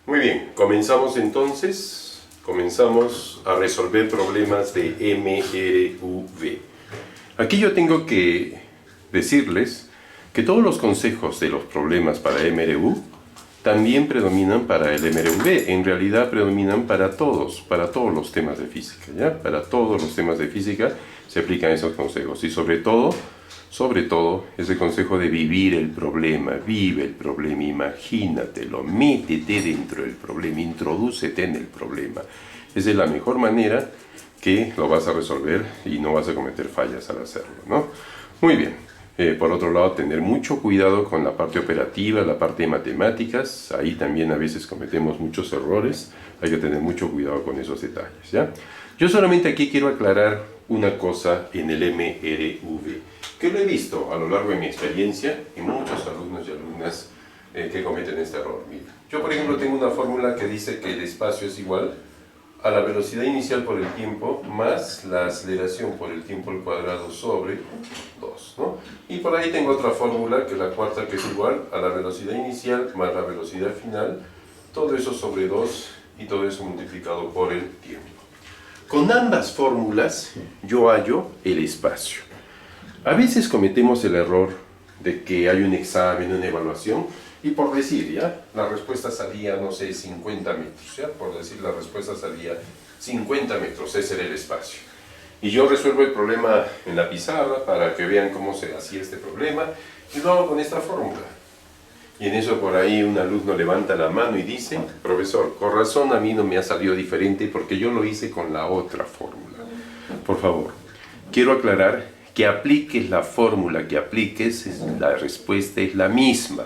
Muy bien, comenzamos entonces. Comenzamos a resolver problemas de MRV. Aquí yo tengo que decirles que todos los consejos de los problemas para MRV también predominan para el MRV. En realidad predominan para todos los temas de física, ¿ya? Para todos los temas de física se aplican esos consejos. Y sobre todo, ese consejo de vivir el problema, vive el problema, imagínatelo, métete dentro del problema, introdúcete en el problema. Esa es la mejor manera que lo vas a resolver y no vas a cometer fallas al hacerlo, ¿no? Muy bien. Por otro lado, tener mucho cuidado con la parte operativa, la parte de matemáticas. Ahí también a veces cometemos muchos errores. Hay que tener mucho cuidado con esos detalles, ¿ya? Yo solamente aquí quiero aclarar una cosa en el MRV, que lo he visto a lo largo de mi experiencia en muchos alumnos y alumnas que cometen este error. Mira, yo por ejemplo tengo una fórmula que dice que el espacio es igual a la velocidad inicial por el tiempo más la aceleración por el tiempo al cuadrado sobre 2, ¿no? Y por ahí tengo otra fórmula, que es la cuarta, que es igual a la velocidad inicial más la velocidad final, todo eso sobre 2 y todo eso multiplicado por el tiempo. Con ambas fórmulas yo hallo el espacio. A veces cometemos el error de que hay un examen, una evaluación, y por decir, ¿ya? La respuesta salía, no sé, 50 metros, ¿ya? Por decir, la respuesta salía 50 metros, ese era el espacio. Y yo resuelvo el problema en la pizarra para que vean cómo se hacía este problema, y lo hago con esta fórmula. Y en eso por ahí un alumno levanta la mano y dice, profesor, con razón a mí no me ha salido diferente porque yo lo hice con la otra fórmula. Por favor, quiero aclarar que apliques la fórmula que apliques, la respuesta es la misma.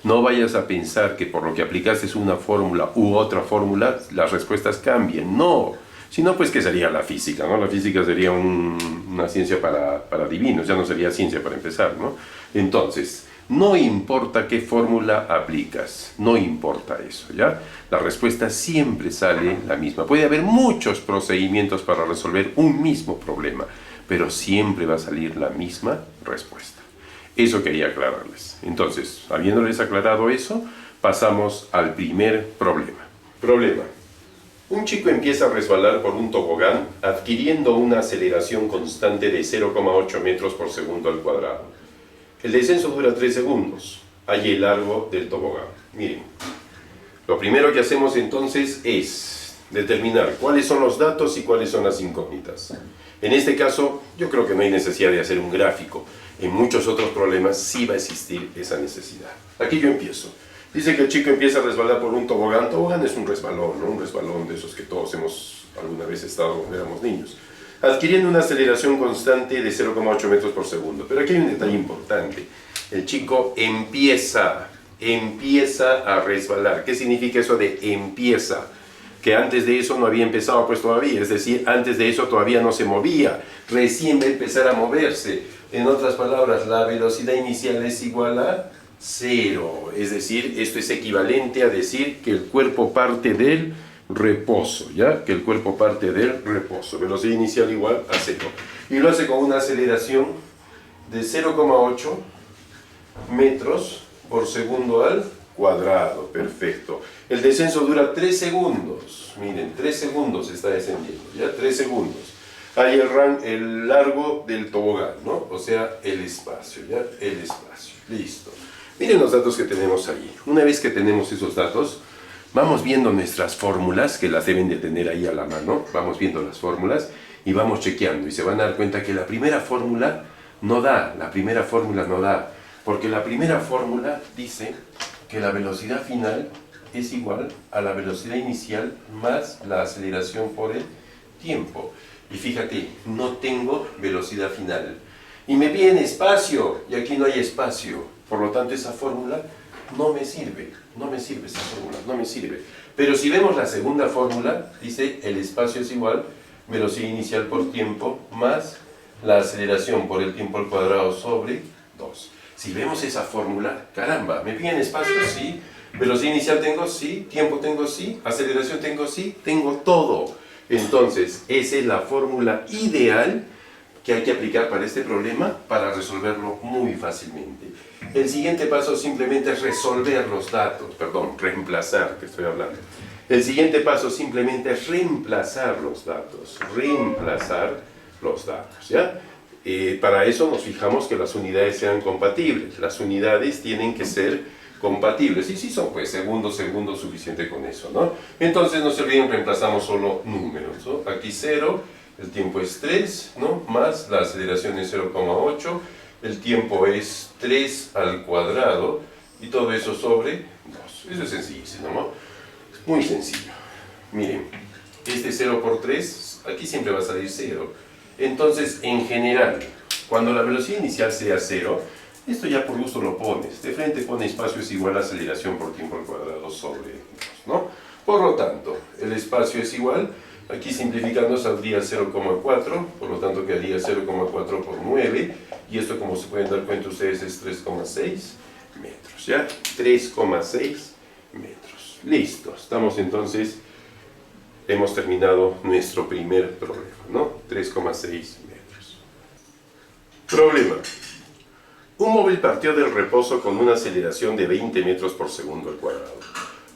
No vayas a pensar que por lo que aplicaste una fórmula u otra fórmula, las respuestas cambien. No. Si no, pues ¿qué sería la física, ¿no? La física sería una ciencia para divinos, ya no sería ciencia para empezar, ¿no? Entonces, no importa qué fórmula aplicas, no importa eso, ¿ya? La respuesta siempre sale la misma. Puede haber muchos procedimientos para resolver un mismo problema, pero siempre va a salir la misma respuesta. Eso quería aclararles. Entonces, habiéndoles aclarado eso, pasamos al primer problema. Problema. Un chico empieza a resbalar por un tobogán adquiriendo una aceleración constante de 0,8 metros por segundo al cuadrado. El descenso dura 3 segundos. Hay el largo del tobogán. Miren, lo primero que hacemos entonces es determinar cuáles son los datos y cuáles son las incógnitas. En este caso, yo creo que no hay necesidad de hacer un gráfico. En muchos otros problemas sí va a existir esa necesidad. Aquí yo empiezo. Dice que el chico empieza a resbalar por un tobogán. Tobogán es un resbalón, ¿no? Un resbalón de esos que todos hemos alguna vez estado cuando éramos niños. Adquiriendo una aceleración constante de 0,8 metros por segundo. Pero aquí hay un detalle importante. El chico empieza a resbalar. ¿Qué significa eso de empieza? Que antes de eso no había empezado pues todavía, es decir, antes de eso todavía no se movía, recién va a empezar a moverse. En otras palabras, la velocidad inicial es igual a 0, es decir, esto es equivalente a decir que el cuerpo parte del reposo, ¿ya? Que el cuerpo parte del reposo, velocidad inicial igual a 0. Y lo hace con una aceleración de 0,8 metros por segundo al cuadrado, perfecto. El descenso dura 3 segundos, miren, 3 segundos está descendiendo, ¿ya? 3 segundos. Hay el largo del tobogán, ¿no? O sea, el espacio, ¿ya? El espacio, listo. Miren los datos que tenemos ahí. Una vez que tenemos esos datos, vamos viendo nuestras fórmulas, que las deben de tener ahí a la mano. Vamos viendo las fórmulas y vamos chequeando. Y se van a dar cuenta que la primera fórmula no da, porque la primera fórmula dice que la velocidad final es igual a la velocidad inicial más la aceleración por el tiempo. Y fíjate, no tengo velocidad final. Y me piden espacio, y aquí no hay espacio. Por lo tanto, esa fórmula no me sirve. No me sirve esa fórmula, no me sirve. Pero si vemos la segunda fórmula, dice el espacio es igual velocidad inicial por tiempo más la aceleración por el tiempo al cuadrado sobre 2. Si vemos esa fórmula, caramba, ¿me piden espacio? Sí. ¿Velocidad inicial tengo? Sí. ¿Tiempo tengo? Sí. ¿Aceleración tengo? Sí. Tengo todo. Entonces, esa es la fórmula ideal que hay que aplicar para este problema para resolverlo muy fácilmente. El siguiente paso simplemente es resolver los datos, perdón, reemplazar, que estoy hablando. El siguiente paso simplemente es reemplazar los datos, ¿ya? Para eso nos fijamos que las unidades sean compatibles. Las unidades tienen que ser compatibles. Y si son, pues, segundos, suficiente con eso, ¿no? Entonces, no se olviden, reemplazamos solo números, ¿no? Aquí 0, el tiempo es 3, ¿no? Más la aceleración es 0,8, el tiempo es 3 al cuadrado, y todo eso sobre 2. Eso es sencillísimo, ¿no? Muy sencillo. Miren, este 0 por 3, aquí siempre va a salir 0. Entonces, en general, cuando la velocidad inicial sea 0, esto ya por gusto lo pones. De frente pone espacio es igual a aceleración por tiempo al cuadrado sobre 2, ¿no? Por lo tanto, el espacio es igual, aquí simplificando saldría 0,4, por lo tanto quedaría 0,4 por 9, y esto, como se pueden dar cuenta ustedes, es 3,6 metros, ¿ya? 3,6 metros. Listo, estamos entonces, hemos terminado nuestro primer problema, ¿no? 3,6 metros. Problema. Un móvil partió del reposo con una aceleración de 20 metros por segundo al cuadrado.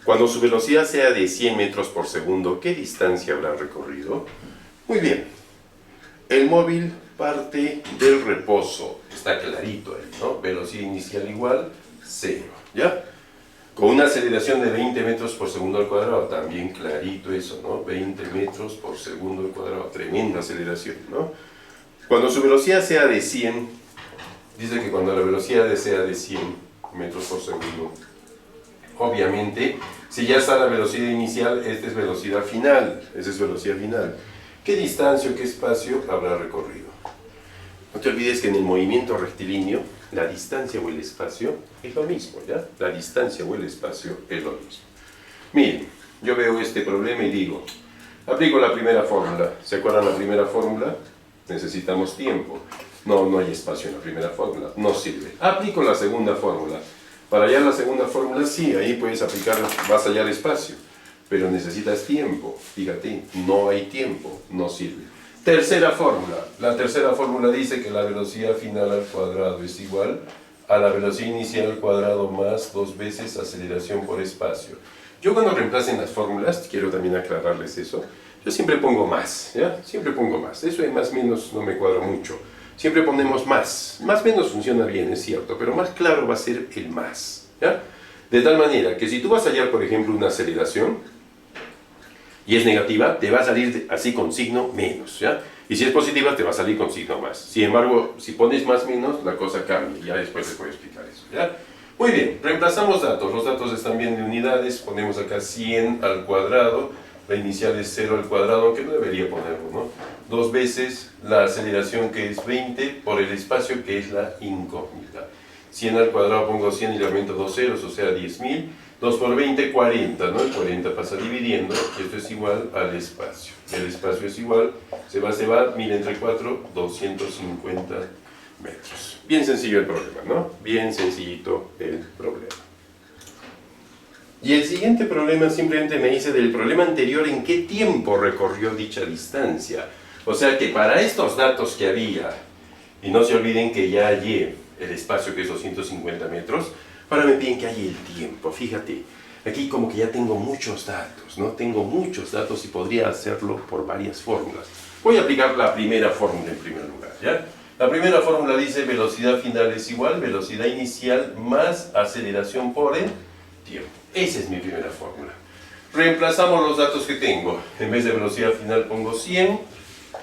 Cuando su velocidad sea de 100 metros por segundo, ¿qué distancia habrá recorrido? Muy bien. El móvil parte del reposo. Está clarito ahí, ¿no? Velocidad inicial igual, 0, ¿ya? Con una aceleración de 20 metros por segundo al cuadrado, también clarito eso, ¿no? 20 metros por segundo al cuadrado, tremenda aceleración, ¿no? Cuando su velocidad sea de 100, dice que cuando la velocidad sea de 100 metros por segundo, obviamente, si ya está la velocidad inicial, esta es velocidad final, esa es velocidad final. ¿Qué distancia o qué espacio habrá recorrido? No te olvides que en el movimiento rectilíneo, la distancia o el espacio es lo mismo, ¿ya? La distancia o el espacio es lo mismo. Miren, yo veo este problema y digo, aplico la primera fórmula. ¿Se acuerdan la primera fórmula? Necesitamos tiempo. No hay espacio en la primera fórmula, no sirve. Aplico la segunda fórmula. Para hallar la segunda fórmula, sí, ahí puedes aplicar, vas a hallar espacio, pero necesitas tiempo. Fíjate, no hay tiempo, no sirve. Tercera fórmula. La tercera fórmula dice que la velocidad final al cuadrado es igual a la velocidad inicial al cuadrado más 2 veces aceleración por espacio. Yo cuando reemplacen las fórmulas, quiero también aclararles eso, yo siempre pongo más, ¿ya? Siempre pongo más. Eso de más menos no me cuadra mucho. Siempre ponemos más. Más menos funciona bien, es cierto, pero más claro va a ser el más, ¿ya? De tal manera que si tú vas a hallar, por ejemplo, una aceleración y es negativa, te va a salir así con signo menos, ¿ya? Y si es positiva, te va a salir con signo más. Sin embargo, si pones más menos, la cosa cambia. Ya después te voy a explicar eso, ¿ya? Muy bien, reemplazamos datos. Los datos están bien de unidades. Ponemos acá 100 al cuadrado. La inicial es 0 al cuadrado, aunque no debería ponerlo, ¿no? 2 veces la aceleración, que es 20, por el espacio, que es la incógnita. 100 al cuadrado pongo 100 y le aumento 2 ceros, o sea 10.000. 2 por 20, 40, ¿no? El 40 pasa dividiendo, y esto es igual al espacio. El espacio es igual, se va, 1000 entre 4, 250 metros. Bien sencillo el problema, ¿no? Bien sencillito el problema. Y el siguiente problema simplemente me dice del problema anterior en qué tiempo recorrió dicha distancia. O sea que para estos datos que había, y no se olviden que ya hallé el espacio, que es 250 metros, ahora me piden que halle el tiempo. Fíjate, aquí como que ya tengo muchos datos, ¿no? Tengo muchos datos y podría hacerlo por varias fórmulas. Voy a aplicar la primera fórmula en primer lugar, ¿ya? La primera fórmula dice velocidad final es igual, velocidad inicial más aceleración por el tiempo. Esa es mi primera fórmula. Reemplazamos los datos que tengo. En vez de velocidad final pongo 100,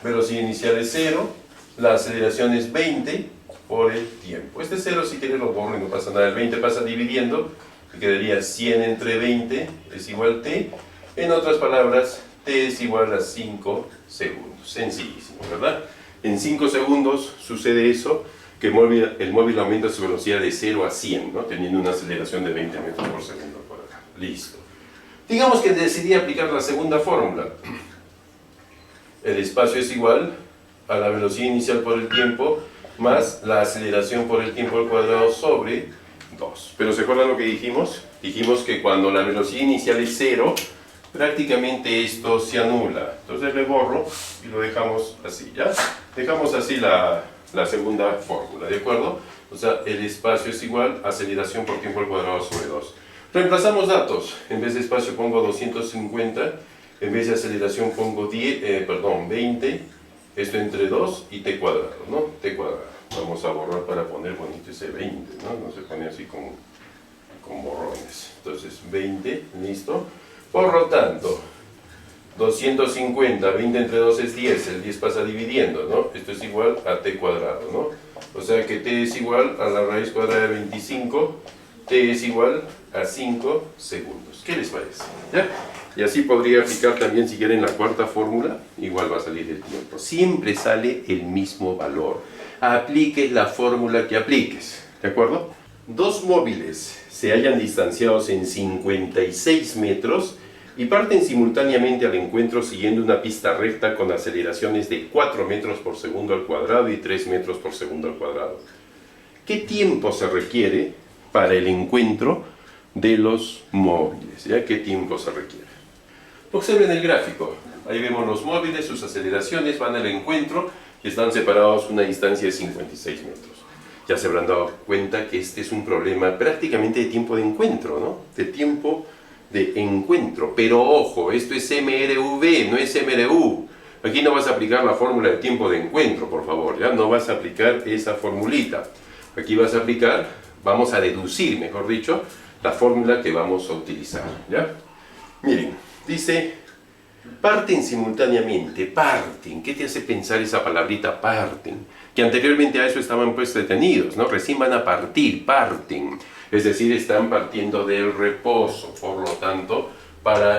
velocidad inicial es 0, la aceleración es 20 por el tiempo. Este 0 si quieres lo borro y no pasa nada. El 20 pasa dividiendo, me quedaría 100 entre 20 es igual a t. En otras palabras, t es igual a 5 segundos. Sencillísimo, ¿verdad? En 5 segundos sucede eso, que el móvil aumenta su velocidad de 0 a 100, ¿no? Teniendo una aceleración de 20 metros por segundo por acá. Listo. Digamos que decidí aplicar la segunda fórmula. El espacio es igual a la velocidad inicial por el tiempo más la aceleración por el tiempo al cuadrado sobre 2. Pero ¿se acuerdan lo que dijimos? Dijimos que cuando la velocidad inicial es 0, prácticamente esto se anula. Entonces le borro y lo dejamos así, ¿ya? Dejamos así la segunda fórmula, ¿de acuerdo? O sea, el espacio es igual a aceleración por tiempo al cuadrado sobre 2. Reemplazamos datos. En vez de espacio pongo 250. En vez de aceleración pongo 20. Esto entre 2 y t cuadrado, ¿no? T cuadrado. Vamos a borrar para poner bonito ese 20, ¿no? No se pone así con borrones. Entonces 20, listo. Por lo tanto, 250, 20 entre 2 es 10, el 10 pasa dividiendo, ¿no? Esto es igual a t cuadrado, ¿no? O sea que t es igual a la raíz cuadrada de 25, t es igual a 5 segundos. ¿Qué les parece? ¿Ya? Y así podría aplicar también, si quieren, la cuarta fórmula, igual va a salir el tiempo. Siempre sale el mismo valor. Apliques la fórmula que apliques, ¿de acuerdo? Dos móviles se hallan distanciados en 56 metros y parten simultáneamente al encuentro siguiendo una pista recta con aceleraciones de 4 metros por segundo al cuadrado y 3 metros por segundo al cuadrado. ¿Qué tiempo se requiere para el encuentro de los móviles? ¿Ya? ¿Qué tiempo se requiere? Observen el gráfico. Ahí vemos los móviles, sus aceleraciones van al encuentro y están separados una distancia de 56 metros. Ya se habrán dado cuenta que este es un problema prácticamente de tiempo de encuentro, ¿no? De tiempo de encuentro. Pero ojo, esto es MRV, no es MRU. Aquí no vas a aplicar la fórmula de tiempo de encuentro, por favor, ¿ya? No vas a aplicar esa formulita. Aquí vas a aplicar, vamos a deducir, mejor dicho, la fórmula que vamos a utilizar, ¿ya? Miren, dice, parten simultáneamente, parten. ¿Qué te hace pensar esa palabrita parten? Que anteriormente a eso estaban pues detenidos, ¿no? Recién van a partir, parten. Es decir, están partiendo del reposo. Por lo tanto,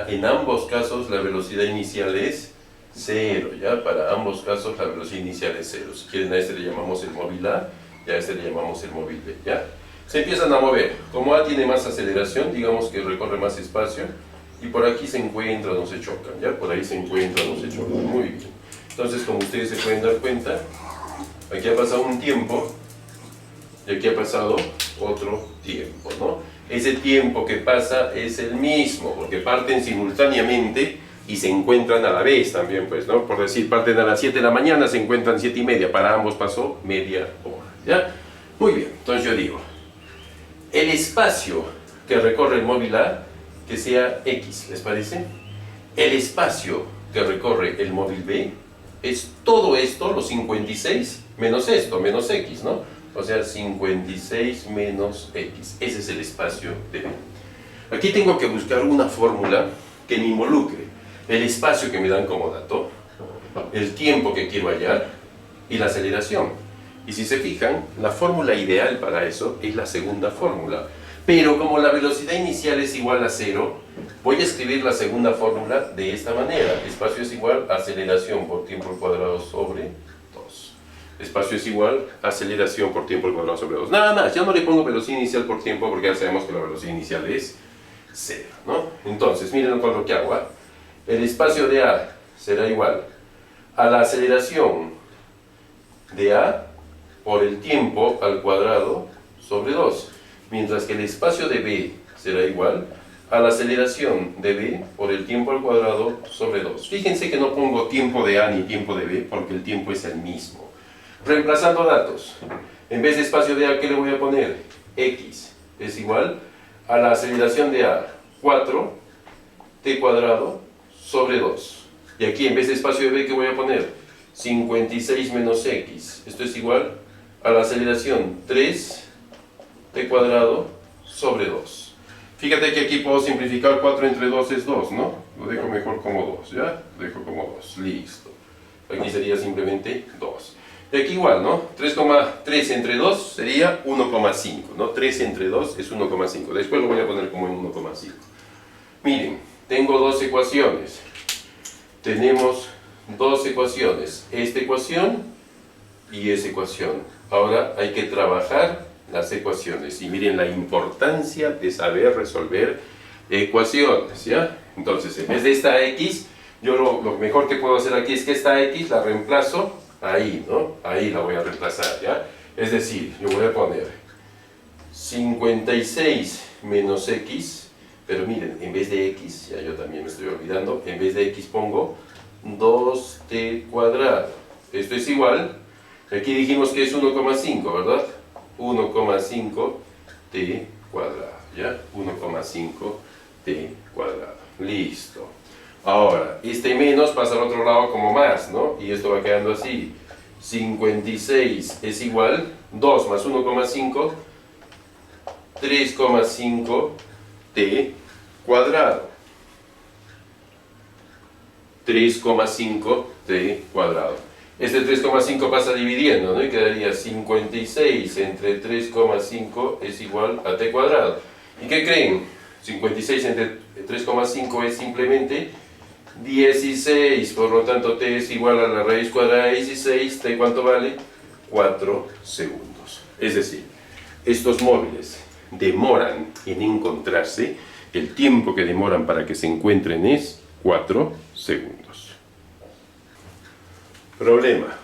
en ambos casos la velocidad inicial es 0, ¿ya? Para ambos casos la velocidad inicial es 0. Si quieren, a este le llamamos el móvil A y a este le llamamos el móvil B, ¿ya? Se empiezan a mover. Como A tiene más aceleración, digamos que recorre más espacio, y por aquí se encuentran o se chocan, ¿ya? Por ahí se encuentran o se chocan. Muy bien. Entonces, como ustedes se pueden dar cuenta, aquí ha pasado un tiempo y aquí ha pasado otro tiempo, ¿no? Ese tiempo que pasa es el mismo, porque parten simultáneamente y se encuentran a la vez también, pues, ¿no? Por decir, parten a las 7 de la mañana, se encuentran 7 y media, para ambos pasó media hora, ¿ya? Muy bien, entonces yo digo, el espacio que recorre el móvil A, que sea X, ¿les parece? El espacio que recorre el móvil B es todo esto, los 56, menos esto, menos X, ¿no? O sea, 56 menos X. Ese es el espacio de B. Aquí tengo que buscar una fórmula que me involucre el espacio que me dan como dato, el tiempo que quiero hallar y la aceleración. Y si se fijan, la fórmula ideal para eso es la segunda fórmula. Pero como la velocidad inicial es igual a 0, voy a escribir la segunda fórmula de esta manera. Espacio es igual a aceleración por tiempo al cuadrado sobre 2. Espacio es igual a aceleración por tiempo al cuadrado sobre 2. Nada más, ya no le pongo velocidad inicial por tiempo porque ya sabemos que la velocidad inicial es 0, ¿no? Entonces, miren con lo que hago. El espacio de A será igual a la aceleración de A por el tiempo al cuadrado sobre 2. Mientras que el espacio de B será igual a la aceleración de B por el tiempo al cuadrado sobre 2. Fíjense que no pongo tiempo de A ni tiempo de B porque el tiempo es el mismo. Reemplazando datos, en vez de espacio de A, ¿qué le voy a poner? X es igual a la aceleración de A, 4 t cuadrado sobre 2. Y aquí en vez de espacio de B, ¿qué voy a poner? 56 menos X. Esto es igual a la aceleración 3 t cuadrado sobre 2. Fíjate que aquí puedo simplificar 4 entre 2 es 2, ¿no? Lo dejo mejor como 2, ¿ya? Lo dejo como 2, listo. Aquí sería simplemente 2. Y aquí igual, ¿no? 3,3 entre 2 sería 1,5, ¿no? 3 entre 2 es 1,5. Después lo voy a poner como en 1,5. Miren, tengo dos ecuaciones. Tenemos dos ecuaciones. Esta ecuación y esa ecuación. Ahora hay que trabajar las ecuaciones. Y miren la importancia de saber resolver ecuaciones, ¿ya? Entonces, en vez de esta X, yo lo mejor que puedo hacer aquí es que esta X la reemplazo ahí, ¿no? Ahí la voy a reemplazar, ¿ya? Es decir, yo voy a poner 56 menos X Pero miren, en vez de x, ya yo también me estoy olvidando, en vez de x pongo 2t cuadrado. Esto es igual, aquí dijimos que es 1,5, ¿verdad? 1,5t cuadrado, ¿ya? 1,5t cuadrado. Listo. Ahora, este menos pasa al otro lado como más, ¿no? Y esto va quedando así. 56 es igual, 2 más 1,5, 3,5t cuadrado. 3,5t cuadrado. Este 3,5 pasa dividiendo, ¿no? Y quedaría 56 entre 3,5 es igual a t cuadrado. ¿Y qué creen? 56 entre 3,5 es simplemente 16, por lo tanto t es igual a la raíz cuadrada de 16, t ¿cuánto vale? 4 segundos. Es decir, estos móviles demoran en encontrarse, el tiempo que demoran para que se encuentren es 4 segundos. Problema.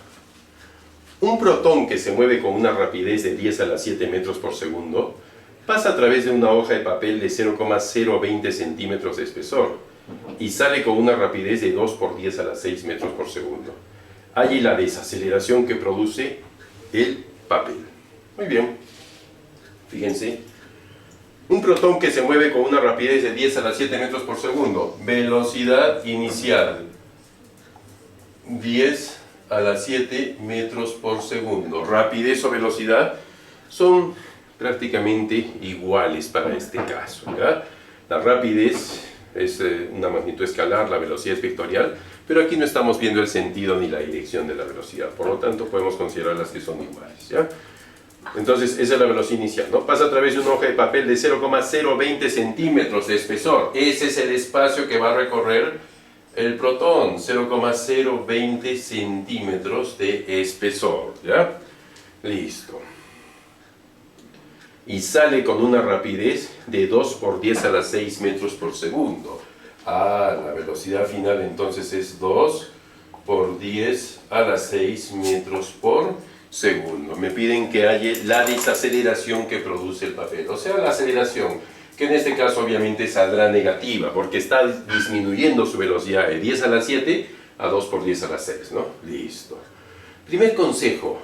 Un protón que se mueve con una rapidez de 10 a la 7 metros por segundo pasa a través de una hoja de papel de 0,020 centímetros de espesor y sale con una rapidez de 2 por 10 a la 6 metros por segundo. Allí la desaceleración que produce el papel. Muy bien. Fíjense. Un protón que se mueve con una rapidez de 10 a la 7 metros por segundo. Velocidad inicial. 10 a la 7 metros por segundo. Rapidez o velocidad son prácticamente iguales para este caso, ¿verdad? La rapidez es una magnitud escalar, la velocidad es vectorial, pero aquí no estamos viendo el sentido ni la dirección de la velocidad, por lo tanto podemos considerarlas que son iguales, ¿ya? Entonces esa es la velocidad inicial, ¿no? Pasa a través de una hoja de papel de 0,020 centímetros de espesor. Ese es el espacio que va a recorrer el protón, 0,020 centímetros de espesor, ¿ya? Listo. Y sale con una rapidez de 2 por 10 a la 6 metros por segundo. La velocidad final entonces es 2 por 10 a la 6 metros por segundo. Me piden que haya la desaceleración que produce el papel, o sea, la aceleración, que en este caso obviamente saldrá negativa, porque está disminuyendo su velocidad de 10 a la 7 a 2 por 10 a la 6, ¿no? Listo. Primer consejo.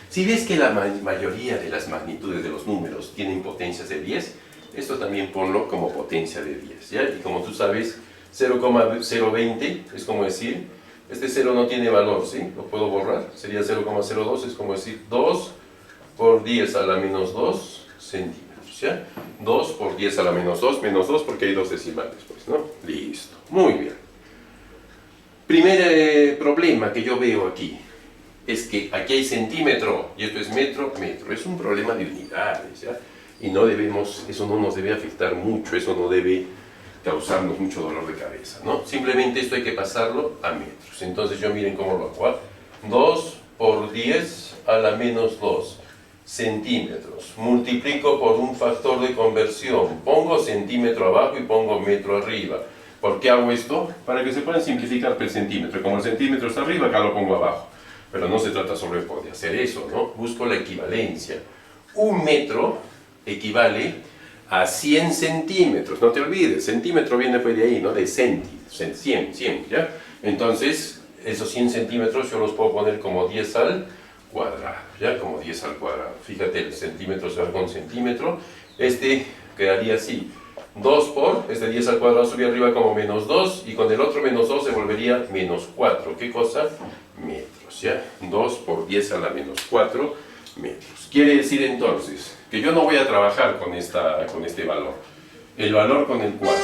Si ves que la mayoría de las magnitudes de los números tienen potencias de 10, esto también ponlo como potencia de 10, ¿ya? Y como tú sabes, 0,020 es como decir, este 0 no tiene valor, ¿sí? Lo puedo borrar, sería 0,02, es como decir 2 por 10 a la menos 2 centímetros, ¿ya? 2 por 10 a la menos 2 porque hay dos decimales, pues, ¿no? Listo, muy bien. Primer problema que yo veo aquí es que aquí hay centímetro y esto es metro. Es un problema de unidades, ¿ya? Y no debemos, eso no nos debe afectar mucho, eso no debe causarnos mucho dolor de cabeza, ¿no? Simplemente esto hay que pasarlo a metros. Entonces yo miren cómo lo hago. 2 por 10 a la menos 2 centímetros. Multiplico por un factor de conversión. Pongo centímetro abajo y pongo metro arriba. ¿Por qué hago esto? Para que se puedan simplificar per centímetro. Como el centímetro está arriba, acá lo pongo abajo. Pero no se trata solo de hacer eso, ¿no? Busco la equivalencia. Un metro equivale a 100 centímetros. No te olvides, centímetro viene pues de ahí, ¿no? De 100, ¿ya? Entonces, esos 100 centímetros yo los puedo poner como 10 al cuadrado, ¿ya? Como 10 al cuadrado. Fíjate, el centímetro se va con centímetro. Este quedaría así. 2 por, este 10 al cuadrado sube arriba como menos 2, y con el otro menos 2 se volvería menos 4. ¿Qué cosa? Metros, ¿ya? 2 por 10 a la menos 4 metros. Quiere decir entonces que yo no voy a trabajar con este valor. El valor con el cual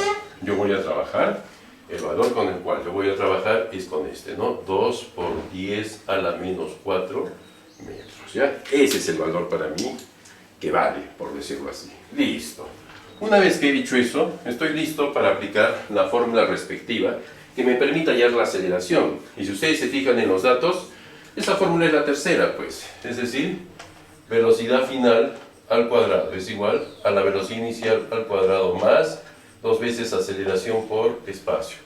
yo voy a trabajar, es con este, ¿no? 2 por 10 a la menos 4 metros, ¿ya? Ese es el valor para mí que vale, por decirlo así. Listo. Una vez que he dicho eso, estoy listo para aplicar la fórmula respectiva que me permita hallar la aceleración. Y si ustedes se fijan en los datos, esa fórmula es la tercera, pues. Es decir, velocidad final al cuadrado es igual a la velocidad inicial al cuadrado más 2 veces aceleración por espacio.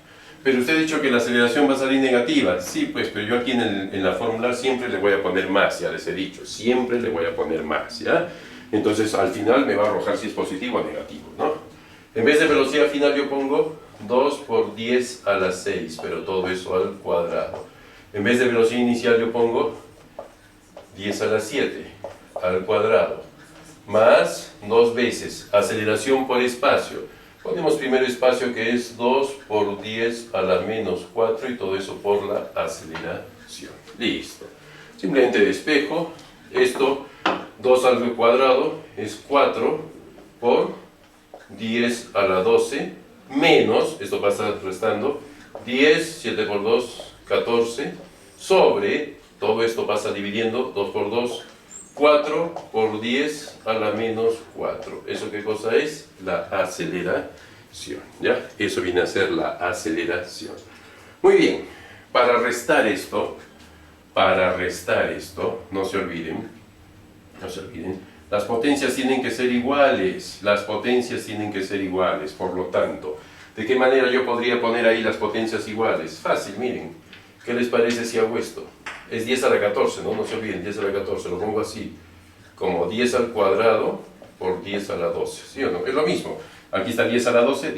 Pero usted ha dicho que la aceleración va a salir negativa. Sí, pues, pero yo aquí en la fórmula siempre le voy a poner más, ya les he dicho. Siempre le voy a poner más, ¿ya? Entonces, al final me va a arrojar si es positivo o negativo, ¿no? En vez de velocidad final yo pongo 2 por 10 a la 6, pero todo eso al cuadrado. En vez de velocidad inicial yo pongo 10 a la 7 al cuadrado, más 2 veces aceleración por espacio. Ponemos primero espacio, que es 2 por 10 a la menos 4, y todo eso por la aceleración. Listo. Simplemente despejo. Esto, 2 al cuadrado, es 4 por 10 a la 12, menos, esto va a estar restando, 10, 7 por 2, 14, sobre, todo esto pasa dividiendo, 2 por 2, 4 por 10 a la menos 4. ¿Eso qué cosa es? La aceleración, ¿ya? Eso viene a ser la aceleración. Muy bien, para restar esto, no se olviden, las potencias tienen que ser iguales, por lo tanto, ¿de qué manera yo podría poner ahí las potencias iguales? Fácil, miren, ¿qué les parece si hago esto? Es 10 a la 14, ¿no? No se olviden, 10 a la 14, lo pongo así, como 10 al cuadrado por 10 a la 12, ¿sí o no? Es lo mismo, aquí está 10 a la 12,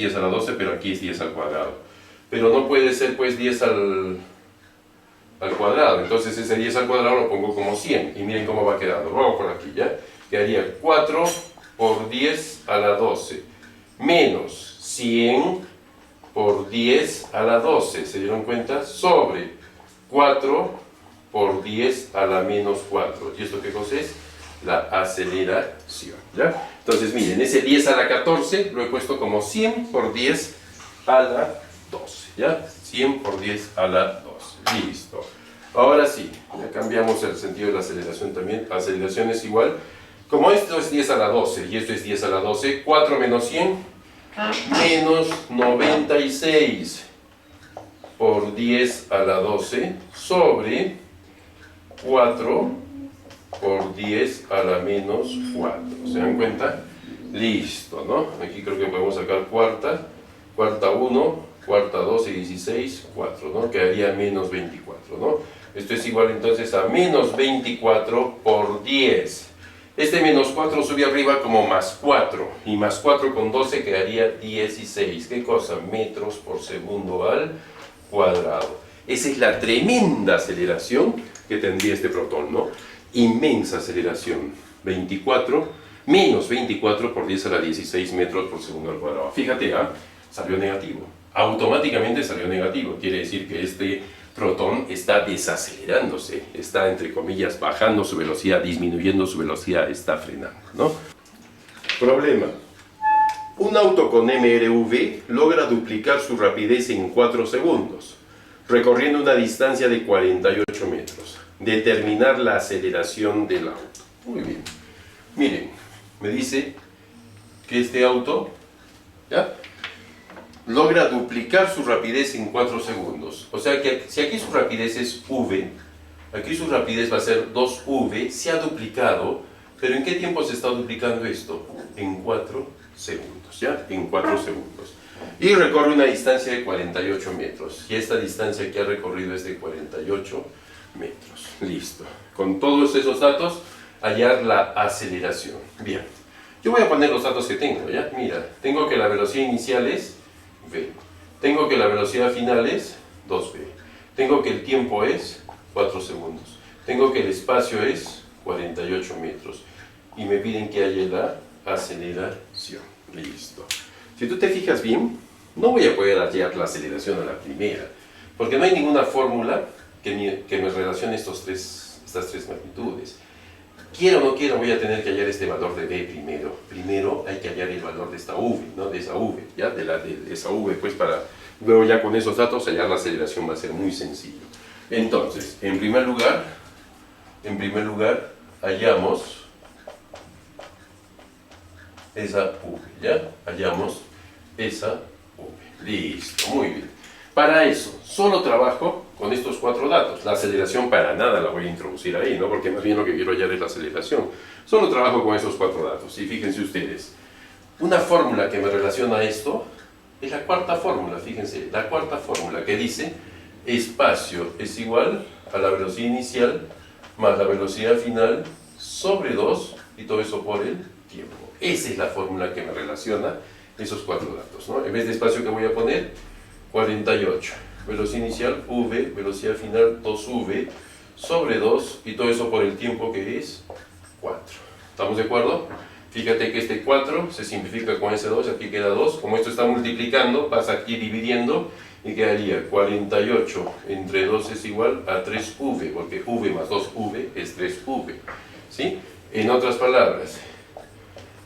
pero aquí es 10 al cuadrado. Pero no puede ser pues 10 al cuadrado, entonces ese 10 al cuadrado lo pongo como 100, y miren cómo va quedando, vamos por aquí, ¿ya? Quedaría 4 por 10 a la 12, menos 100 por 10 a la 12, ¿se dieron cuenta? Sobre 4 por 10 a la menos 4, ¿y esto qué cosa es? La aceleración, ¿ya? Entonces miren, ese 10 a la 14 lo he puesto como 100 por 10 a la 12, ¿ya? 100 por 10 a la 12, listo. Ahora sí, ya cambiamos el sentido de la aceleración también. Aceleración es igual, como esto es 10 a la 12 y esto es 10 a la 12, 4 menos 100, menos 96 por 10 a la 12 sobre 4 por 10 a la menos 4. ¿Se dan cuenta? Listo, ¿no? Aquí creo que podemos sacar cuarta 1, cuarta 12, 16, 4, ¿no? Quedaría menos 24, ¿no? Esto es igual entonces a menos 24 por 10. Este menos 4 sube arriba como más 4, y más 4 con 12 quedaría 16. ¿Qué cosa? Metros por segundo al cuadrado. Esa es la tremenda aceleración que tendría este protón, ¿no? Inmensa aceleración. 24, menos 24 por 10 a la 16 metros por segundo al cuadrado. Fíjate, salió negativo. Automáticamente salió negativo. Quiere decir que este protón está desacelerándose, está, entre comillas, bajando su velocidad, disminuyendo su velocidad, está frenando, ¿no? Problema. Un auto con MRV logra duplicar su rapidez en 4 segundos, recorriendo una distancia de 48 metros. Determinar la aceleración del auto. Muy bien. Miren, me dice que este auto, ¿ya?, logra duplicar su rapidez en 4 segundos. O sea que si aquí su rapidez es v, aquí su rapidez va a ser 2v, se ha duplicado, pero ¿en qué tiempo se está duplicando esto? En 4 segundos, ¿ya? En 4 segundos. Y recorre una distancia de 48 metros. Y esta distancia que ha recorrido es de 48 metros. Listo. Con todos esos datos, hallar la aceleración. Bien. Yo voy a poner los datos que tengo, ¿ya? Mira, tengo que la velocidad inicial es v. Tengo que la velocidad final es 2v. Tengo que el tiempo es 4 segundos. Tengo que el espacio es 48 metros. Y me piden que haya la aceleración. Listo. Si tú te fijas bien, no voy a poder hallar la aceleración a la primera, porque no hay ninguna fórmula que me relacione estas tres magnitudes. Quiero o no quiero, voy a tener que hallar este valor de v primero. Primero hay que hallar el valor de esta v, ¿no? De esa v, ¿ya? De esa v, pues para luego ya con esos datos hallar la aceleración va a ser muy sencillo. Entonces, en primer lugar, hallamos esa v, ¿ya? Hallamos esa v. Listo, muy bien. Para eso, solo trabajo con estos 4 datos. La aceleración para nada la voy a introducir ahí, ¿no? Porque más bien lo que quiero hallar es la aceleración. Solo trabajo con esos 4 datos. Y fíjense ustedes, una fórmula que me relaciona a esto es la cuarta fórmula, fíjense, la cuarta fórmula que dice espacio es igual a la velocidad inicial más la velocidad final sobre 2 y todo eso por el tiempo. Esa es la fórmula que me relaciona esos 4 datos, ¿no? En vez de espacio que voy a poner, 48. Velocidad inicial, v, velocidad final, 2v, sobre 2, y todo eso por el tiempo que es 4. ¿Estamos de acuerdo? Fíjate que este 4 se simplifica con ese 2, aquí queda 2. Como esto está multiplicando, pasa aquí dividiendo, y quedaría 48 entre 2 es igual a 3v, porque v más 2v es 3v, ¿sí? En otras palabras,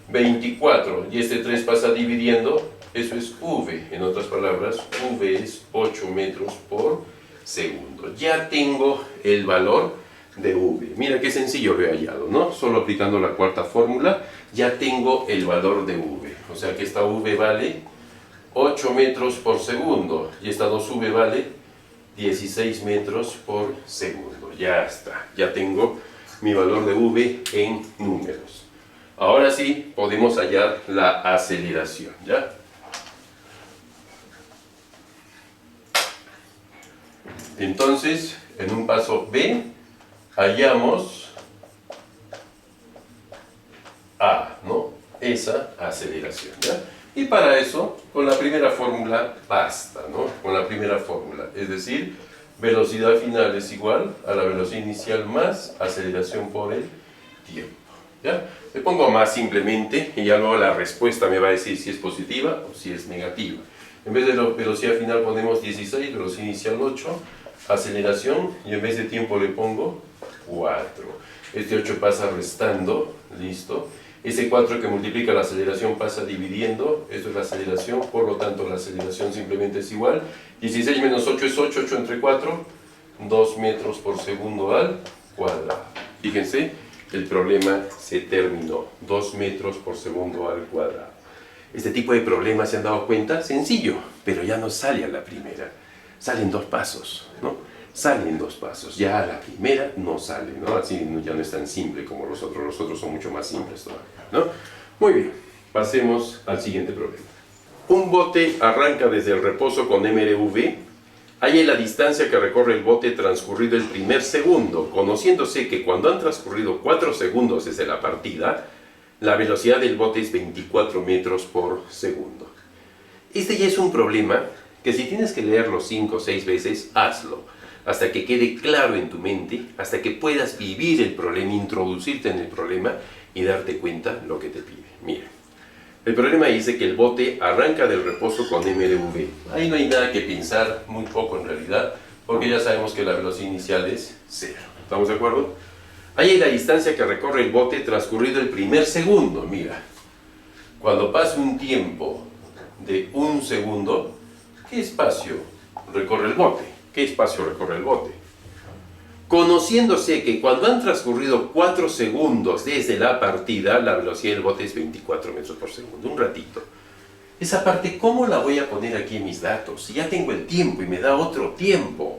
24, y este 3 pasa dividiendo, eso es v. En otras palabras, v es 8 metros por segundo. Ya tengo el valor de v. Mira qué sencillo lo he hallado, ¿no? Solo aplicando la cuarta fórmula, ya tengo el valor de v. O sea que esta v vale 8 metros por segundo, y esta 2v vale 16 metros por segundo. Ya está, ya tengo mi valor de v en números. Ahora sí, podemos hallar la aceleración, ¿ya? Entonces, en un paso B, hallamos A, ¿no? Esa aceleración, ¿ya? Y para eso, con la primera fórmula basta, ¿no? Con la primera fórmula, es decir, velocidad final es igual a la velocidad inicial más aceleración por el tiempo, ¿ya? Le pongo más simplemente y ya luego la respuesta me va a decir si es positiva o si es negativa. En vez de la velocidad final ponemos 16, velocidad inicial 8, aceleración, y en vez de tiempo le pongo 4. Este 8 pasa restando, listo. Ese 4 que multiplica la aceleración pasa dividiendo, esto es la aceleración, por lo tanto la aceleración simplemente es igual. 16 menos 8 es 8, 8 entre 4, 2 metros por segundo al cuadrado. Fíjense, el problema se terminó, 2 metros por segundo al cuadrado. Este tipo de problemas, ¿se han dado cuenta? Sencillo, pero ya no sale a la primera. Salen 2 pasos, ¿no? Salen 2 pasos, ya a la primera no sale, ¿no? Así ya no es tan simple como los otros son mucho más simples todavía, ¿no? Muy bien, pasemos al siguiente problema. Un bote arranca desde el reposo con MRV, halla la distancia que recorre el bote transcurrido el primer segundo, conociéndose que cuando han transcurrido 4 segundos desde la partida, la velocidad del bote es 24 metros por segundo. Este ya es un problema que si tienes que leerlo 5 o 6 veces, hazlo, hasta que quede claro en tu mente, hasta que puedas vivir el problema, introducirte en el problema y darte cuenta lo que te pide. Mira, el problema dice que el bote arranca del reposo con MRV. Ahí no hay nada que pensar, muy poco en realidad, porque ya sabemos que la velocidad inicial es 0. ¿Estamos de acuerdo? Ahí hay la distancia que recorre el bote transcurrido el primer segundo. Mira, cuando pase un tiempo de 1 segundo, ¿qué espacio recorre el bote? ¿Qué espacio recorre el bote? Conociéndose que cuando han transcurrido 4 segundos desde la partida, la velocidad del bote es 24 metros por segundo. Un ratito. Esa parte, ¿cómo la voy a poner aquí en mis datos? Si ya tengo el tiempo y me da otro tiempo,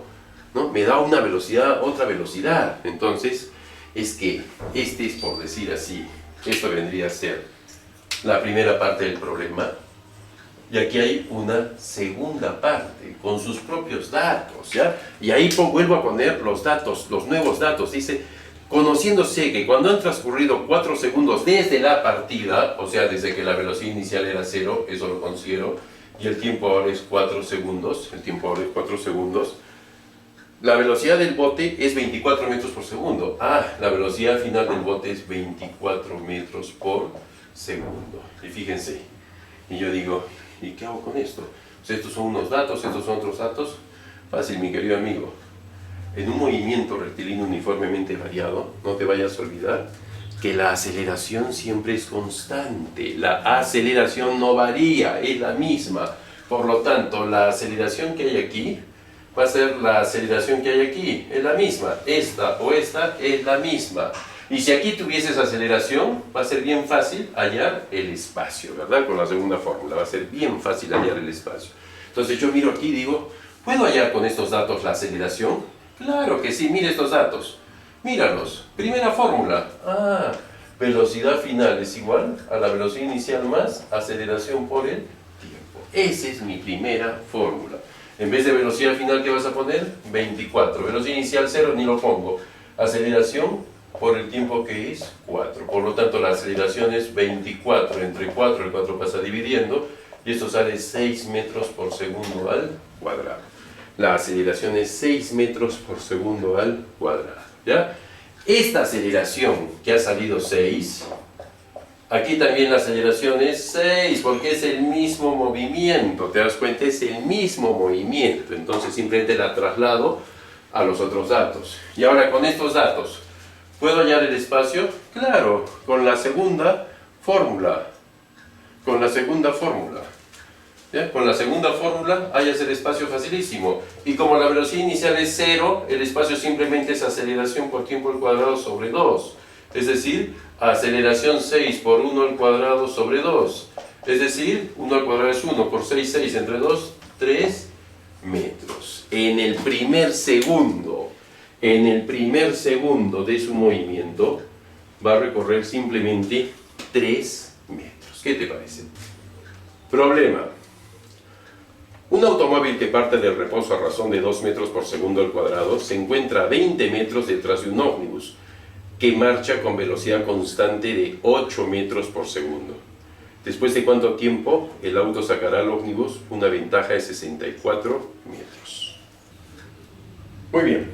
¿no? Me da una velocidad, otra velocidad. Entonces, es que este es, por decir así, esto vendría a ser la primera parte del problema. Y aquí hay una segunda parte, con sus propios datos, ¿ya? Y ahí vuelvo a poner los datos, los nuevos datos. Dice, conociéndose que cuando han transcurrido 4 segundos desde la partida, o sea, desde que la velocidad inicial era 0, eso lo considero, y el tiempo ahora es 4 segundos, la velocidad del bote es 24 metros por segundo. Ah, la velocidad final del bote es 24 metros por segundo. Y fíjense, y yo digo, ¿y qué hago con esto? Pues estos son unos datos, estos son otros datos. Fácil, mi querido amigo. En un movimiento rectilíneo uniformemente variado, no te vayas a olvidar que la aceleración siempre es constante. La aceleración no varía, es la misma. Por lo tanto, la aceleración que hay aquí va a ser la aceleración que hay aquí, es la misma. Esta o esta es la misma. Y si aquí tuvieses aceleración, va a ser bien fácil hallar el espacio, ¿verdad? Con la segunda fórmula, va a ser bien fácil hallar el espacio. Entonces yo miro aquí y digo, ¿puedo hallar con estos datos la aceleración? Claro que sí, mire estos datos. Míralos. Primera fórmula. Ah, velocidad final es igual a la velocidad inicial más aceleración por el tiempo. Esa es mi primera fórmula. En vez de velocidad final, ¿qué vas a poner? 24. Velocidad inicial 0, ni lo pongo. Aceleración por el tiempo que es 4. Por lo tanto, la aceleración es 24 entre 4, el 4 pasa dividiendo, y esto sale 6 metros por segundo al cuadrado. La aceleración es 6 metros por segundo al cuadrado, ¿ya? Esta aceleración que ha salido 6, aquí también la aceleración es 6, porque es el mismo movimiento, ¿te das cuenta? Es el mismo movimiento, entonces simplemente la traslado a los otros datos. Y ahora con estos datos, ¿puedo hallar el espacio? Claro, con la segunda fórmula. Con la segunda fórmula. ¿Ya? Con la segunda fórmula hallas el espacio facilísimo. Y como la velocidad inicial es 0, el espacio simplemente es aceleración por tiempo al cuadrado sobre 2. Es decir, aceleración 6 por 1 al cuadrado sobre 2. Es decir, 1 al cuadrado es 1, por 6, 6 entre 2, 3 metros. En el primer segundo de su movimiento, va a recorrer simplemente 3 metros. ¿Qué te parece? Problema. Un automóvil que parte del reposo a razón de 2 metros por segundo al cuadrado se encuentra a 20 metros detrás de un ómnibus que marcha con velocidad constante de 8 metros por segundo. ¿Después de cuánto tiempo el auto sacará al ómnibus una ventaja de 64 metros? Muy bien,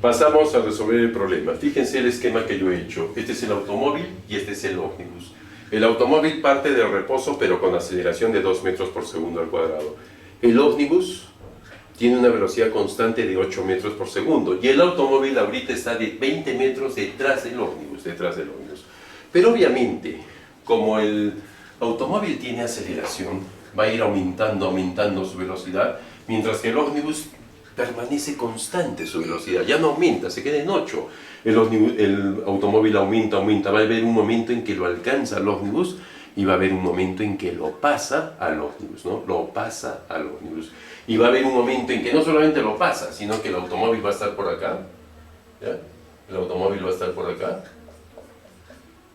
pasamos a resolver el problema. Fíjense el esquema que yo he hecho. Este es el automóvil y este es el ómnibus. El automóvil parte del reposo pero con aceleración de 2 metros por segundo al cuadrado. El ómnibus tiene una velocidad constante de 8 metros por segundo y el automóvil ahorita está de 20 metros detrás del ómnibus. Pero obviamente, como el automóvil tiene aceleración, va a ir aumentando su velocidad, mientras que el ómnibus permanece constante su velocidad, ya no aumenta, se queda en 8. El automóvil aumenta, va a haber un momento en que lo alcanza el ómnibus y va a haber un momento en que lo pasa al ómnibus, ¿no? Lo pasa al ómnibus. Y va a haber un momento en que no solamente lo pasa, sino que el automóvil va a estar por acá, ¿ya? El automóvil va a estar por acá.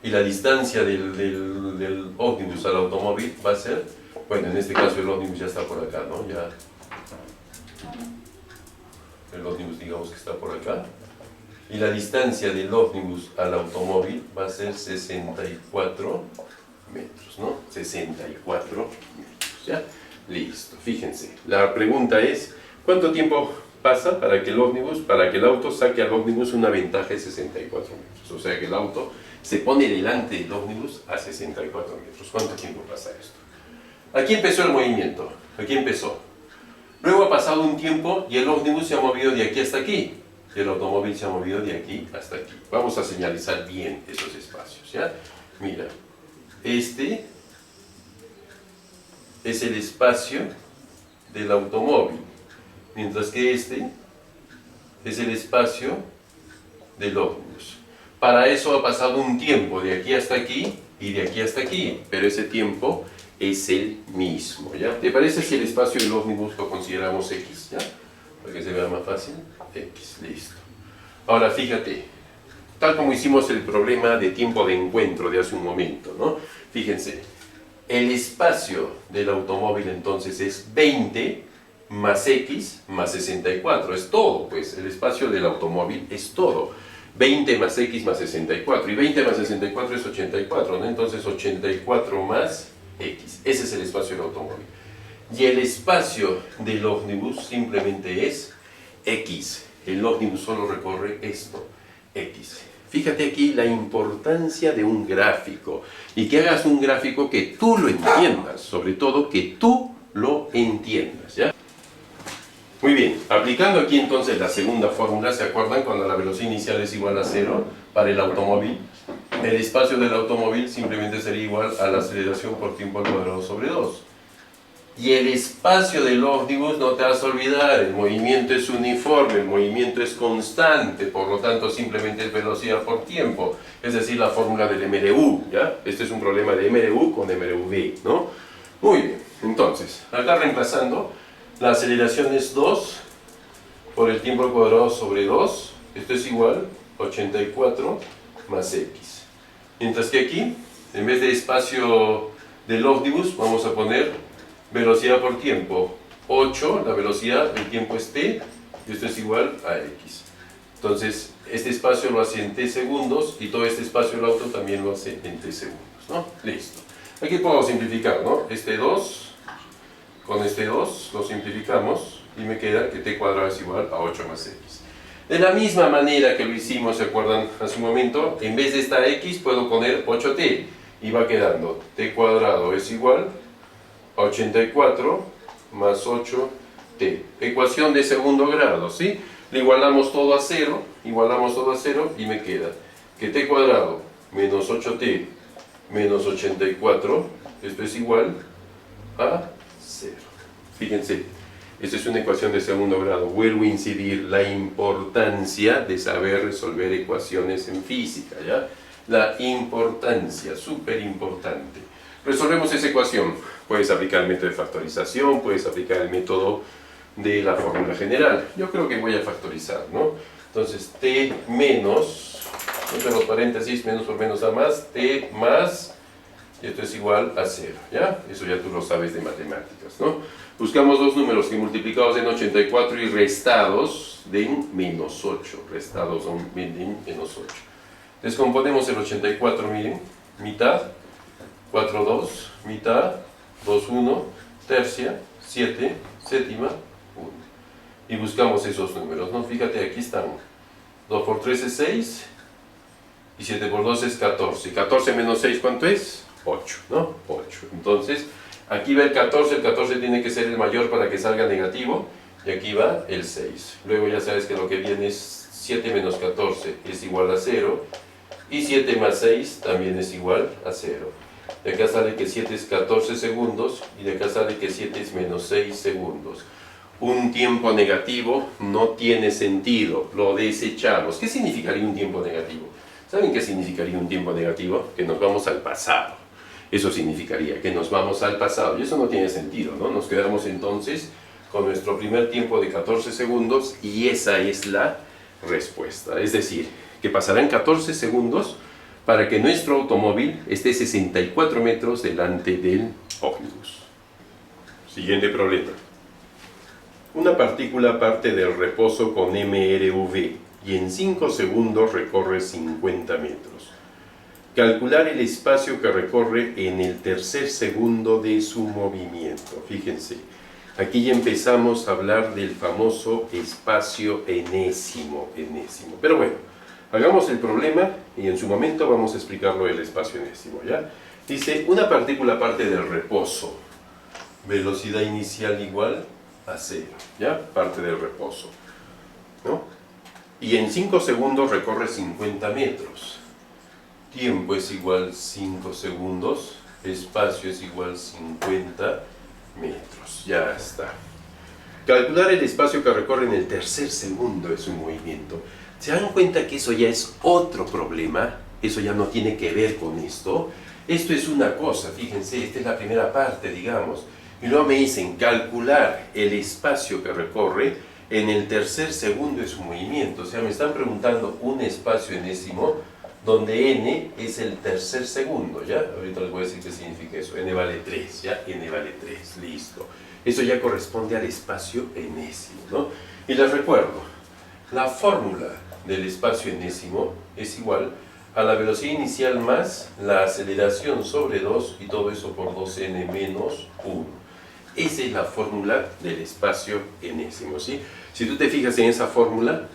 Y la distancia del ómnibus al automóvil va a ser, bueno, en este caso el ómnibus ya está por acá, ¿no? Ya, el ómnibus digamos que está por acá. Y la distancia del ómnibus al automóvil va a ser 64 metros, ¿no? 64 metros, ¿ya? Listo, fíjense. La pregunta es, ¿cuánto tiempo pasa para que el auto saque al ómnibus una ventaja de 64 metros? O sea que el auto se pone delante del ómnibus a 64 metros. ¿Cuánto tiempo pasa esto? Aquí empezó el movimiento, aquí empezó. Luego ha pasado un tiempo y el ómnibus se ha movido de aquí hasta aquí. Y el automóvil se ha movido de aquí hasta aquí. Vamos a señalizar bien esos espacios, ¿ya? Mira, este es el espacio del automóvil, mientras que este es el espacio del ómnibus. Para eso ha pasado un tiempo de aquí hasta aquí y de aquí hasta aquí, pero ese tiempo es el mismo, ¿ya? ¿Te parece si el espacio del ómnibus lo consideramos X, ¿ya? Para que se vea más fácil, X, listo. Ahora fíjate, tal como hicimos el problema de tiempo de encuentro de hace un momento, ¿no? Fíjense, el espacio del automóvil entonces es 20 más X más 64, es todo, pues, el espacio del automóvil es todo. 20 más X más 64, y 20 más 64 es 84, ¿no? Entonces 84 más X, ese es el espacio del automóvil. Y el espacio del ómnibus simplemente es X, el ómnibus solo recorre esto, X. Fíjate aquí la importancia de un gráfico, y que hagas un gráfico que tú lo entiendas, sobre todo que tú lo entiendas, ¿ya? Muy bien, aplicando aquí entonces la segunda fórmula, ¿se acuerdan? Cuando la velocidad inicial es igual a 0 para el automóvil, el espacio del automóvil simplemente sería igual a la aceleración por tiempo al cuadrado sobre 2. Y el espacio del ómnibus, no te vas a olvidar, el movimiento es uniforme, el movimiento es constante, por lo tanto simplemente es velocidad por tiempo, es decir, la fórmula del MRU, ¿ya? Este es un problema de MRU con MRV, ¿no? Muy bien, entonces, acá reemplazando, la aceleración es 2 por el tiempo al cuadrado sobre 2, esto es igual a 84 más X. Mientras que aquí, en vez de espacio del ómnibus, vamos a poner velocidad por tiempo, 8, la velocidad, el tiempo es t, y esto es igual a x. Entonces, este espacio lo hace en t segundos y todo este espacio el auto también lo hace en t segundos, ¿no? Listo. Aquí puedo simplificar, ¿no? Este 2 con este 2 lo simplificamos y me queda que t cuadrado es igual a 8 más x. De la misma manera que lo hicimos, ¿se acuerdan hace un momento? En vez de esta x puedo poner 8t y va quedando t cuadrado es igual a 84 más 8t. Ecuación de segundo grado, ¿sí? Le igualamos todo a 0, y me queda que t cuadrado menos 8t menos 84, esto es igual a 0. Fíjense, esta es una ecuación de segundo grado. Vuelvo a incidir la importancia de saber resolver ecuaciones en física, ¿ya? La importancia, súper importante. Resolvemos esa ecuación. Puedes aplicar el método de factorización, puedes aplicar el método de la fórmula general. Yo creo que voy a factorizar, ¿no? Entonces, t menos, entre los paréntesis, menos por menos a más, t más, y esto es igual a 0, ¿ya? Eso ya tú lo sabes de matemáticas, ¿no? Buscamos dos números que multiplicados den 84 y restados den menos 8. Restados den menos 8. Descomponemos el 84, miren, mitad, 4, 2, mitad, 2, 1, tercia, 7, séptima, 1. Y buscamos esos números, ¿no? Fíjate, aquí están. 2 por 3 es 6 y 7 por 2 es 14. 14 menos 6, ¿cuánto es? 8, ¿no? 8. Entonces, aquí va el 14 tiene que ser el mayor para que salga negativo, y aquí va el 6. Luego ya sabes que lo que viene es 7 menos 14 es igual a 0, y 7 más 6 también es igual a 0. De acá sale que 7 es 14 segundos, y de acá sale que 7 es menos 6 segundos. Un tiempo negativo no tiene sentido, lo desechamos. ¿Qué significaría un tiempo negativo? ¿Saben qué significaría un tiempo negativo? Que nos vamos al pasado. Eso significaría que nos vamos al pasado, y eso no tiene sentido, ¿no? Nos quedamos entonces con nuestro primer tiempo de 14 segundos, y esa es la respuesta. Es decir, que pasarán 14 segundos para que nuestro automóvil esté 64 metros delante del ómnibus. Siguiente problema. Una partícula parte del reposo con mRV y en 5 segundos recorre 50 metros. Calcular el espacio que recorre en el tercer segundo de su movimiento. Fíjense, aquí ya empezamos a hablar del famoso espacio enésimo. Pero bueno, hagamos el problema y en su momento vamos a explicarlo del espacio enésimo, ¿ya? Dice, una partícula parte del reposo. Velocidad inicial igual a 0, ¿ya? Parte del reposo, ¿no? Y en 5 segundos recorre 50 metros. Tiempo es igual 5 segundos, espacio es igual 50 metros. Ya está. Calcular el espacio que recorre en el tercer segundo de su movimiento. ¿Se dan cuenta que eso ya es otro problema? Eso ya no tiene que ver con esto. Esto es una cosa, fíjense, esta es la primera parte, digamos. Y luego me dicen calcular el espacio que recorre en el tercer segundo de su movimiento. O sea, me están preguntando un espacio enésimo donde n es el tercer segundo, ¿ya? Ahorita les voy a decir qué significa eso. N vale 3, ¿ya? N vale 3, listo. Eso ya corresponde al espacio enésimo, ¿no? Y les recuerdo, la fórmula del espacio enésimo es igual a la velocidad inicial más la aceleración sobre 2 y todo eso por 2n menos 1. Esa es la fórmula del espacio enésimo, ¿sí? Si tú te fijas en esa fórmula,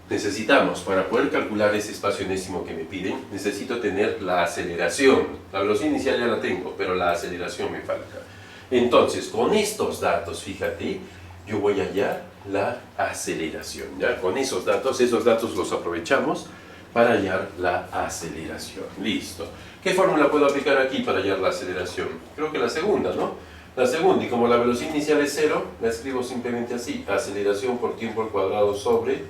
necesitamos, para poder calcular ese espacio enésimo que me piden, necesito tener la aceleración. La velocidad inicial ya la tengo, pero la aceleración me falta. Entonces, con estos datos, fíjate, yo voy a hallar la aceleración, ¿ya? Con esos datos los aprovechamos para hallar la aceleración. Listo. ¿Qué fórmula puedo aplicar aquí para hallar la aceleración? Creo que la segunda, ¿no? La segunda, y como la velocidad inicial es 0, la escribo simplemente así, aceleración por tiempo al cuadrado sobre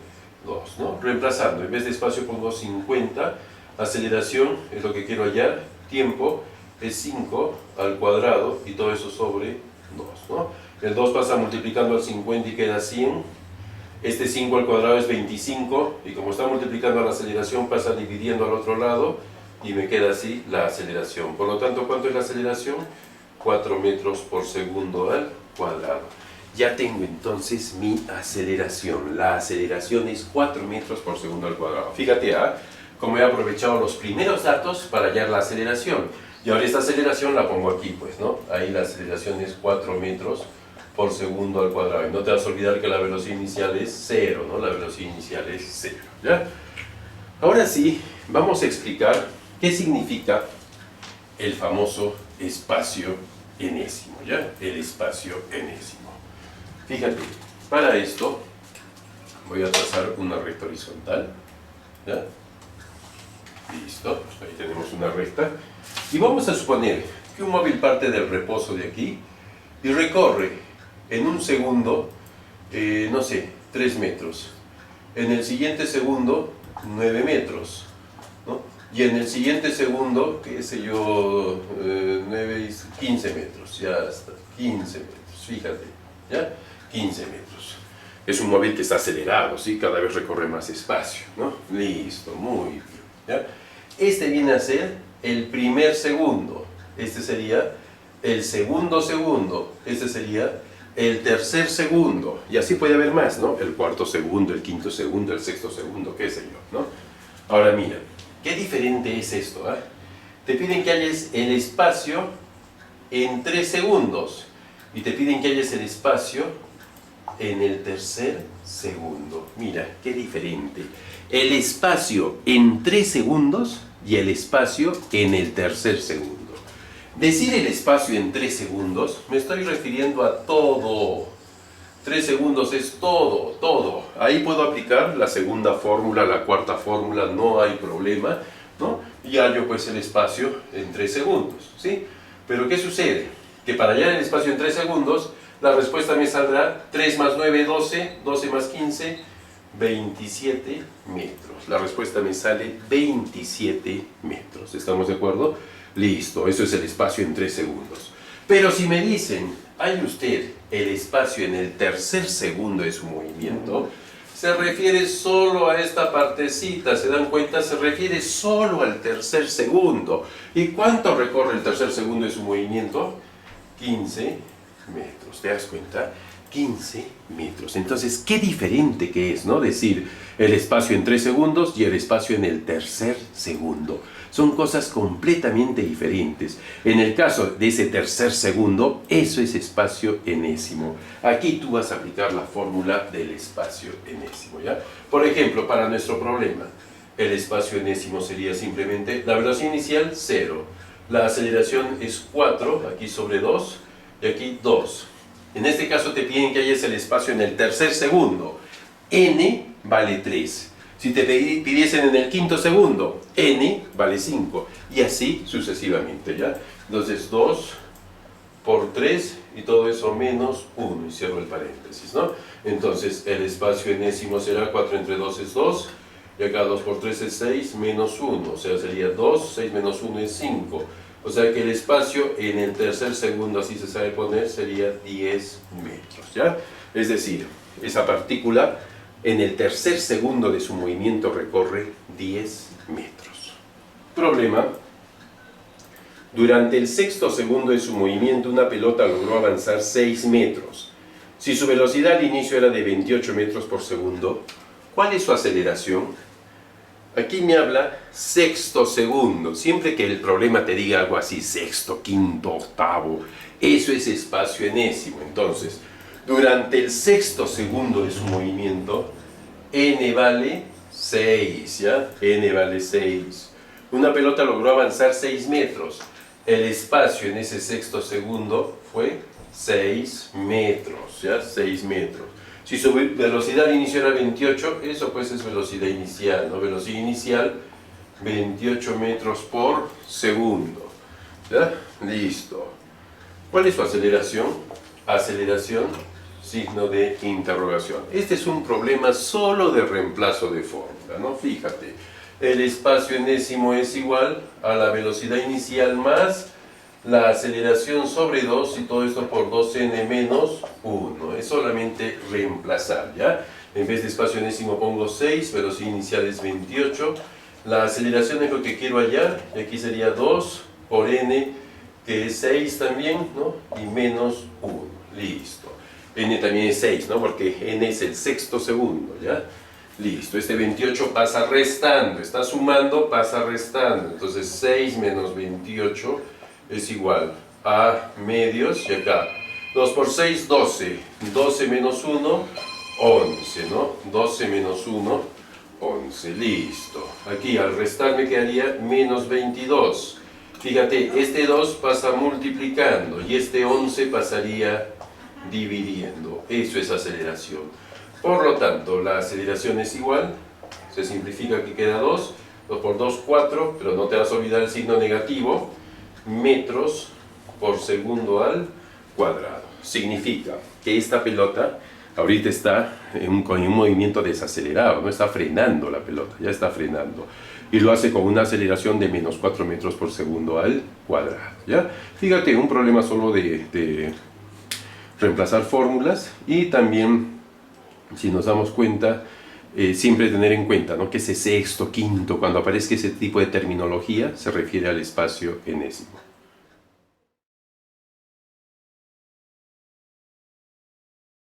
2, ¿no? Reemplazando, en vez de espacio pongo 50, aceleración es lo que quiero hallar, tiempo es 5 al cuadrado y todo eso sobre 2, ¿no? El 2 pasa multiplicando al 50 y queda 100, este 5 al cuadrado es 25 y como está multiplicando a la aceleración pasa dividiendo al otro lado y me queda así la aceleración. Por lo tanto, ¿cuánto es la aceleración? 4 metros por segundo al cuadrado. ya tengo entonces mi aceleración. La aceleración es 4 metros por segundo al cuadrado. Fíjate, como he aprovechado los primeros datos para hallar la aceleración. Y ahora esta aceleración la pongo aquí, pues, ¿no? Ahí la aceleración es 4 metros por segundo al cuadrado. Y no te vas a olvidar que la velocidad inicial es 0, ¿no? La velocidad inicial es 0, ¿ya? Ahora sí, vamos a explicar qué significa el famoso espacio enésimo, ¿ya? El espacio enésimo. Fíjate, para esto voy a trazar una recta horizontal, ¿ya? Listo, ahí tenemos una recta. Y vamos a suponer que un móvil parte del reposo de aquí y recorre en un segundo, no sé, 3 metros. En el siguiente segundo, 9 metros, ¿no? Y en el siguiente segundo, qué sé yo, 9 y 15 metros, ya está, 15 metros, fíjate, ¿ya? 15 metros. Es un móvil que está acelerado, ¿sí? Cada vez recorre más espacio, ¿no? Listo, muy bien, ¿ya? Este viene a ser el primer segundo, este sería el segundo segundo, este sería el tercer segundo, y así puede haber más, ¿no? El cuarto segundo, el quinto segundo, el sexto segundo, qué sé yo, ¿no? Ahora mira, qué diferente es esto, ¿eh? Te piden que halles el espacio en 3 segundos, y te piden que halles el espacio en el tercer segundo. Mira, qué diferente. El espacio en 3 segundos y el espacio en el tercer segundo. Decir el espacio en 3 segundos, me estoy refiriendo a todo. 3 segundos es todo, todo. Ahí puedo aplicar la segunda fórmula, la cuarta fórmula, no hay problema, ¿no? Y hallo pues el espacio en 3 segundos, ¿sí? Pero ¿qué sucede? Que para hallar el espacio en 3 segundos, la respuesta me saldrá 3 más 9, 12, 12 más 15, 27 metros. La respuesta me sale 27 metros. ¿Estamos de acuerdo? Listo, eso es el espacio en 3 segundos. Pero si me dicen, ¿hay usted el espacio en el tercer segundo de su movimiento? Se refiere solo a esta partecita, ¿se dan cuenta? Se refiere solo al tercer segundo. ¿Y cuánto recorre el tercer segundo de su movimiento? 15 metros, ¿te das cuenta? 15 metros. Entonces, qué diferente que es, ¿no? Decir el espacio en 3 segundos y el espacio en el tercer segundo. Son cosas completamente diferentes. En el caso de ese tercer segundo, eso es espacio enésimo. Aquí tú vas a aplicar la fórmula del espacio enésimo, ¿ya? Por ejemplo, para nuestro problema, el espacio enésimo sería simplemente la velocidad inicial, 0. La aceleración es 4, aquí sobre 2, y aquí 2. En este caso te piden que halles el espacio en el tercer segundo. N vale 3. Si te pidiesen en el quinto segundo, N vale 5. Y así sucesivamente, ¿ya? Entonces 2 por 3 y todo eso menos 1. Y cierro el paréntesis, ¿no? Entonces el espacio enésimo será 4 entre 2 es 2. Y acá 2 por 3 es 6 menos 1. O sea, sería 2, 6 menos 1 es 5. O sea que el espacio en el tercer segundo, así se sabe poner, sería 10 metros, ¿ya? Es decir, esa partícula en el tercer segundo de su movimiento recorre 10 metros. Problema. Durante el sexto segundo de su movimiento, una pelota logró avanzar 6 metros. Si su velocidad al inicio era de 28 metros por segundo, ¿cuál es su aceleración? Aquí me habla sexto segundo. Siempre que el problema te diga algo así, sexto, quinto, octavo, eso es espacio enésimo. Entonces, durante el sexto segundo de su movimiento, n vale 6, ¿ya? N vale 6. Una pelota logró avanzar 6 metros. El espacio en ese sexto segundo fue 6 metros, ¿ya? 6 metros. Si su velocidad inicial era 28, eso pues es velocidad inicial, ¿no? Velocidad inicial, 28 metros por segundo, ¿ya? Listo. ¿Cuál es su aceleración? Aceleración, signo de interrogación. Este es un problema solo de reemplazo de fórmula, ¿no? Fíjate, el espacio enésimo es igual a la velocidad inicial más la aceleración sobre 2 y todo esto por 2n menos 1. Es solamente reemplazar, ¿ya? En vez de espacio enésimo pongo 6, velocidad inicial es 28. La aceleración es lo que quiero hallar, y aquí sería 2 por n, que es 6 también, ¿no? Y menos 1. Listo. n también es 6, ¿no? Porque n es el sexto segundo, ¿ya? Listo, este 28 pasa restando, está sumando, pasa restando. Entonces 6 menos 28 es igual a medios, y acá 2 por 6, 12. 12 menos 1, 11, ¿no? 12 menos 1, 11. Listo. Aquí al restar me quedaría menos 22. Fíjate, este 2 pasa multiplicando y este 11 pasaría dividiendo. Eso es aceleración. Por lo tanto, la aceleración es igual, se simplifica que queda 2, 2 por 2, 4, pero no te vas a olvidar el signo negativo, metros por segundo al cuadrado. Significa que esta pelota ahorita está con un movimiento desacelerado, no está frenando la pelota, ya está frenando. Y lo hace con una aceleración de menos 4 metros por segundo al cuadrado, ¿ya? Fíjate, un problema solo de reemplazar fórmulas y también, si nos damos cuenta, siempre tener en cuenta, ¿no?, que ese sexto, quinto, cuando aparezca ese tipo de terminología, se refiere al espacio enésimo.